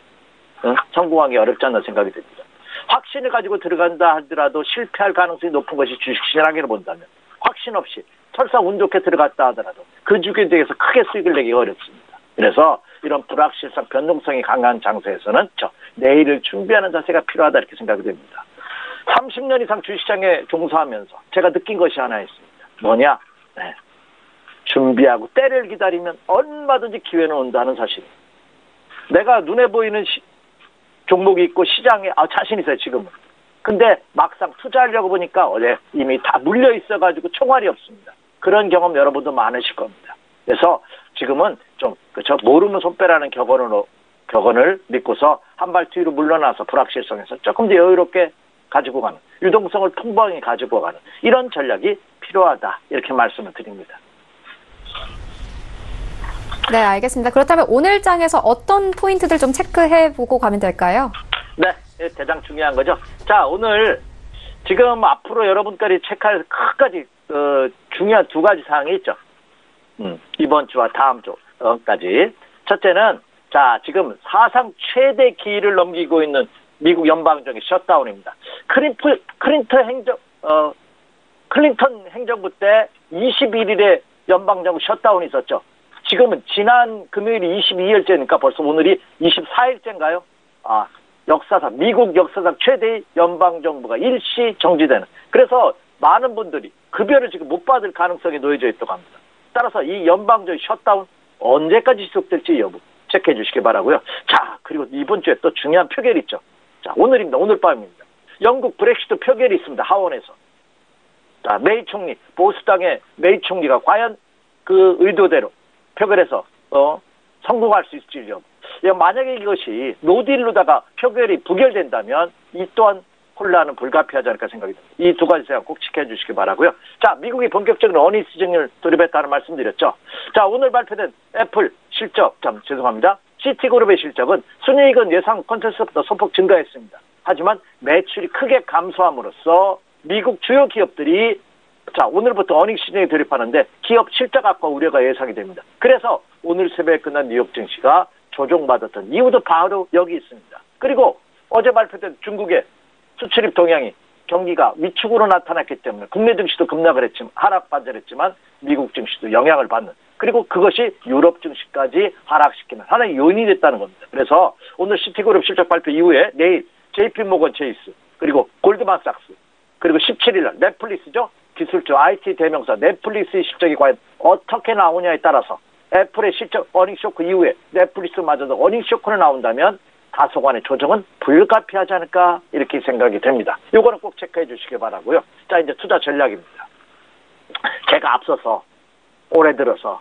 성공하기 어렵지 않나 생각이 됩니다. 확신을 가지고 들어간다 하더라도 실패할 가능성이 높은 것이 주식시장이라고 본다면 확신 없이 설사 운 좋게 들어갔다 하더라도 그 주식에 대해서 크게 수익을 내기가 어렵습니다. 그래서 이런 불확실성, 변동성이 강한 장세에서는 내일을 준비하는 자세가 필요하다 이렇게 생각이 됩니다. 30년 이상 주식시장에 종사하면서 제가 느낀 것이 하나 있습니다. 뭐냐? 네. 준비하고 때를 기다리면 얼마든지 기회는 온다는 사실입니다. 내가 눈에 보이는 종목이 있고 시장에 자신 있어요 지금은. 근데 막상 투자하려고 보니까 어제 이미 다 물려 있어가지고 총알이 없습니다. 그런 경험 여러분도 많으실 겁니다. 그래서 지금은 좀 그렇죠 모르면 손 빼라는 격언을 믿고서 한 발 뒤로 물러나서 불확실성에서 조금 더 여유롭게 가지고 가는, 유동성을 풍부하게 가지고 가는 이런 전략이 필요하다 이렇게 말씀을 드립니다. 네, 알겠습니다. 그렇다면 오늘 장에서 어떤 포인트들 좀 체크해보고 가면 될까요? 네, 가장 중요한 거죠. 자, 오늘 지금 앞으로 여러분까지 체크할 끝까지 중요한 두 가지 사항이 있죠. 이번 주와 다음 주까지. 첫째는 지금 사상 최대 기일을 넘기고 있는 미국 연방정의 셧다운입니다. 클린턴 행정부 때 21일에 연방정부 셧다운이 있었죠. 지금은 지난 금요일이 22일째니까 벌써 오늘이 24일째인가요? 미국 역사상 최대의 연방정부가 일시 정지되는. 그래서 많은 분들이 급여를 지금 못 받을 가능성이 놓여져 있다고 합니다. 따라서 이 연방정의 셧다운 언제까지 지속될지 여부 체크해 주시기 바라고요. 자, 그리고 이번 주에 또 중요한 표결이 있죠. 자, 오늘입니다. 오늘 밤입니다. 영국 브렉시트 표결이 있습니다. 하원에서. 자, 메이 총리, 보수당의 메이 총리가 과연 그 의도대로 표결에서 성공할 수 있을지 여부. 만약에 이것이 노딜로다가 표결이 부결된다면 이 또한 혼란은 불가피하지 않을까 생각이 듭니다. 이 두 가지 사항 꼭 지켜해 주시기 바라고요. 자, 미국이 본격적인 어닝 시즌을 돌입했다는 말씀드렸죠. 자, 오늘 발표된 애플 실적, 시티그룹의 실적은 순이익은 예상 컨센서스보다 소폭 증가했습니다. 하지만 매출이 크게 감소함으로써 미국 주요 기업들이 오늘부터 어닝 시즌에 돌입하는데 기업 실적 악화 우려가 예상이 됩니다. 그래서 오늘 새벽에 끝난 뉴욕 증시가 조정받았던 이유도 바로 여기 있습니다. 그리고 어제 발표된 중국의 수출입 동향이 경기가 위축으로 나타났기 때문에 국내 증시도 급락을 했지만 하락 반전했지만 미국 증시도 영향을 받는, 그리고 그것이 유럽 증시까지 하락시키는 하나의 요인이 됐다는 겁니다. 그래서 오늘 시티그룹 실적 발표 이후에 내일 JP모건 체이스 그리고 골드만삭스 그리고 17일날 넷플릭스죠. 기술주 IT 대명사 넷플릭스의 실적이 과연 어떻게 나오냐에 따라서 애플의 실적 어닝 쇼크 이후에 넷플릭스마저도 어닝 쇼크로 나온다면 다소간의 조정은 불가피하지 않을까 이렇게 생각이 됩니다. 이거는 꼭 체크해 주시기 바라고요. 자, 이제 투자 전략입니다. 제가 앞서서 올해 들어서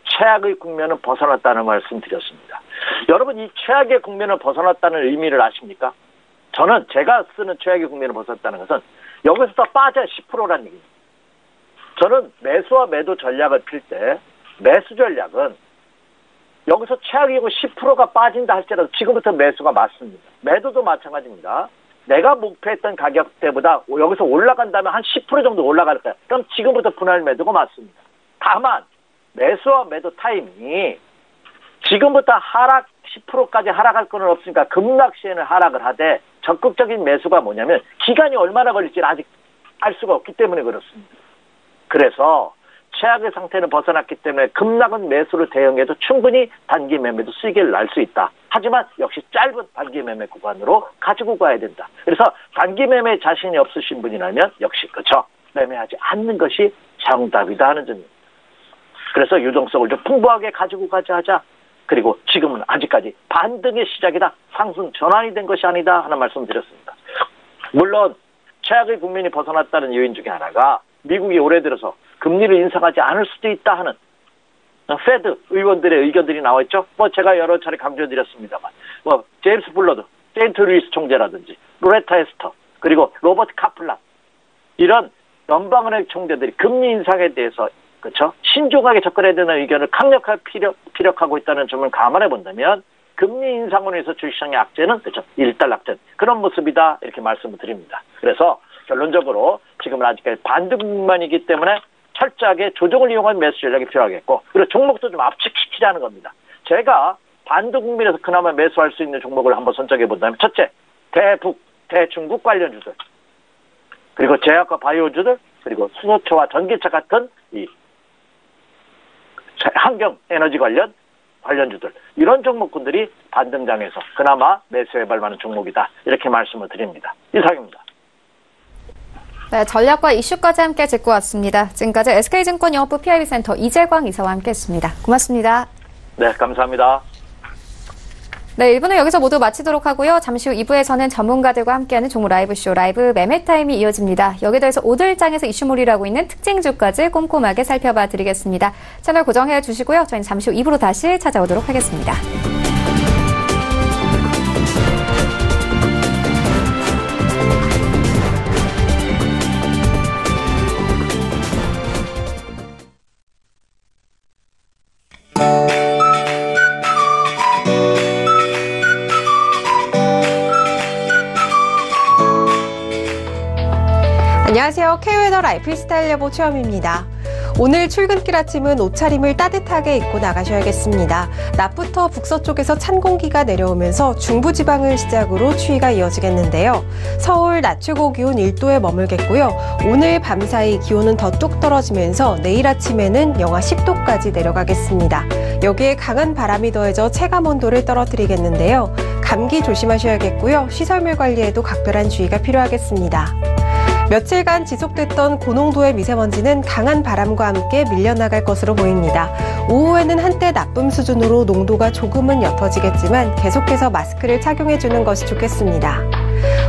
최악의 국면은 벗어났다는 말씀 드렸습니다. 여러분, 이 최악의 국면을 벗어났다는 의미를 아십니까? 저는 제가 쓰는 최악의 국면을 벗어났다는 것은 여기서 더 빠져 10%라는 얘기입니다. 저는 매수와 매도 전략을 필 때 매수 전략은 여기서 최악이고 10%가 빠진다 할지라도 지금부터 매수가 맞습니다. 매도도 마찬가지입니다. 내가 목표했던 가격대보다 여기서 올라간다면 한 10% 정도 올라갈 거야. 그럼 지금부터 분할 매도가 맞습니다. 다만 매수와 매도 타이밍이 지금부터 하락 10%까지 하락할 건 없으니까 급락 시에는 하락을 하되 적극적인 매수가 뭐냐면 기간이 얼마나 걸릴지는 아직 알 수가 없기 때문에 그렇습니다. 그래서 최악의 상태는 벗어났기 때문에 급락은 매수를 대응해도 충분히 단기 매매도 수익을 날 수 있다. 하지만 역시 짧은 단기 매매 구간으로 가지고 가야 된다. 그래서 단기 매매 자신이 없으신 분이라면 역시 매매하지 않는 것이 정답이다 하는 점입니다. 그래서 유동성을 좀 풍부하게 가지고 가자 하자. 그리고 지금은 아직까지 반등의 시작이다. 상승 전환이 된 것이 아니다 하는 말씀 드렸습니다. 물론 최악의 국면이 벗어났다는 요인 중에 하나가 미국이 올해 들어서 금리를 인상하지 않을 수도 있다 하는 페드 의원들의 의견들이 나와있죠. 제가 여러 차례 강조해드렸습니다만 제임스 블러드, 세인트 루이스 총재라든지 로레타 헤스터 그리고 로버트 카플란 이런 연방은행 총재들이 금리 인상에 대해서 신중하게 접근해야 되는 의견을 강력하게 피력하고 있다는 점을 감안해 본다면 금리 인상으로 해서 주식시장의 악재는 그렇죠. 일단락된 그런 모습이다 이렇게 말씀을 드립니다. 그래서 결론적으로 지금은 아직까지 반등만이기 때문에 철저하게 조정을 이용한 매수 전략이 필요하겠고 그리고 종목도 좀 압축시키자는 겁니다. 제가 반등 국면에서 그나마 매수할 수 있는 종목을 한번 선정해 본다면 첫째, 대북, 대중국 관련주들 그리고 제약과 바이오주들 그리고 수소차와 전기차 같은 이 환경, 에너지 관련주들 이런 종목군들이 반등장에서 그나마 매수해볼 만한 종목이다 이렇게 말씀을 드립니다. 이상입니다. 네, 전략과 이슈까지 함께 짚고 왔습니다. 지금까지 SK증권 영업부 PIB센터 이재광 이사와 함께했습니다. 고맙습니다. 네, 감사합니다. 네, 1부는 여기서 모두 마치도록 하고요. 잠시 후 2부에서는 전문가들과 함께하는 종목 라이브쇼 라이브 매매타임이 이어집니다. 여기에 더해서 오늘장에서 이슈몰이를 하고 있는 특징주까지 꼼꼼하게 살펴봐 드리겠습니다. 채널 고정해 주시고요. 저희는 잠시 후 2부로 다시 찾아오도록 하겠습니다. 안녕하세요. K웨더 라이프스타일 여보 최엄입니다. 오늘 출근길 아침은 옷차림을 따뜻하게 입고 나가셔야겠습니다. 낮부터 북서쪽에서 찬 공기가 내려오면서 중부지방을 시작으로 추위가 이어지겠는데요. 서울 낮 최고 기온 1도에 머물겠고요. 오늘 밤사이 기온은 더 뚝 떨어지면서 내일 아침에는 영하 10도까지 내려가겠습니다. 여기에 강한 바람이 더해져 체감온도를 떨어뜨리겠는데요. 감기 조심하셔야겠고요. 시설물 관리에도 각별한 주의가 필요하겠습니다. 며칠간 지속됐던 고농도의 미세먼지는 강한 바람과 함께 밀려나갈 것으로 보입니다. 오후에는 한때 나쁨 수준으로 농도가 조금은 옅어지겠지만 계속해서 마스크를 착용해주는 것이 좋겠습니다.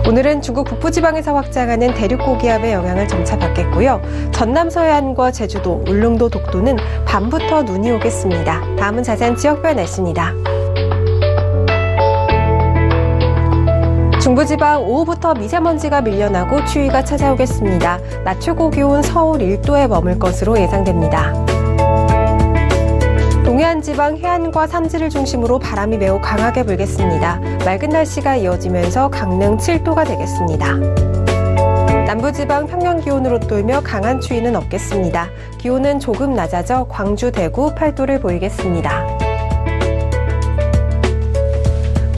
오늘은 중국 북부지방에서 확장하는 대륙고기압의 영향을 점차 받겠고요. 전남 서해안과 제주도, 울릉도, 독도는 밤부터 눈이 오겠습니다. 다음은 자세한 지역별 날씨입니다. 중부지방 오후부터 미세먼지가 밀려나고 추위가 찾아오겠습니다. 낮 최고 기온 서울 1도에 머물 것으로 예상됩니다. 동해안 지방 해안과 산지를 중심으로 바람이 매우 강하게 불겠습니다. 맑은 날씨가 이어지면서 강릉 7도가 되겠습니다. 남부지방 평년 기온으로 돌며 강한 추위는 없겠습니다. 기온은 조금 낮아져 광주, 대구 8도를 보이겠습니다.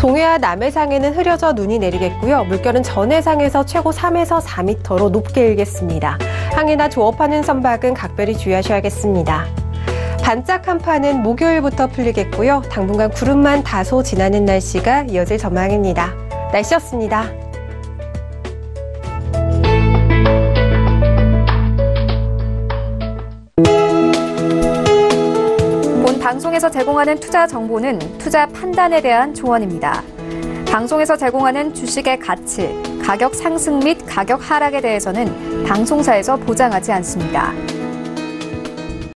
동해안 남해상에는 흐려져 눈이 내리겠고요. 물결은 전해상에서 최고 3에서 4m로 높게 일겠습니다. 항해나 조업하는 선박은 각별히 주의하셔야겠습니다. 반짝 한파는 목요일부터 풀리겠고요. 당분간 구름만 다소 지나는 날씨가 이어질 전망입니다. 날씨였습니다. 방송에서 제공하는 투자 정보는 투자 판단에 대한 조언입니다. 방송에서 제공하는 주식의 가치, 가격 상승 및 가격 하락에 대해서는 방송사에서 보장하지 않습니다.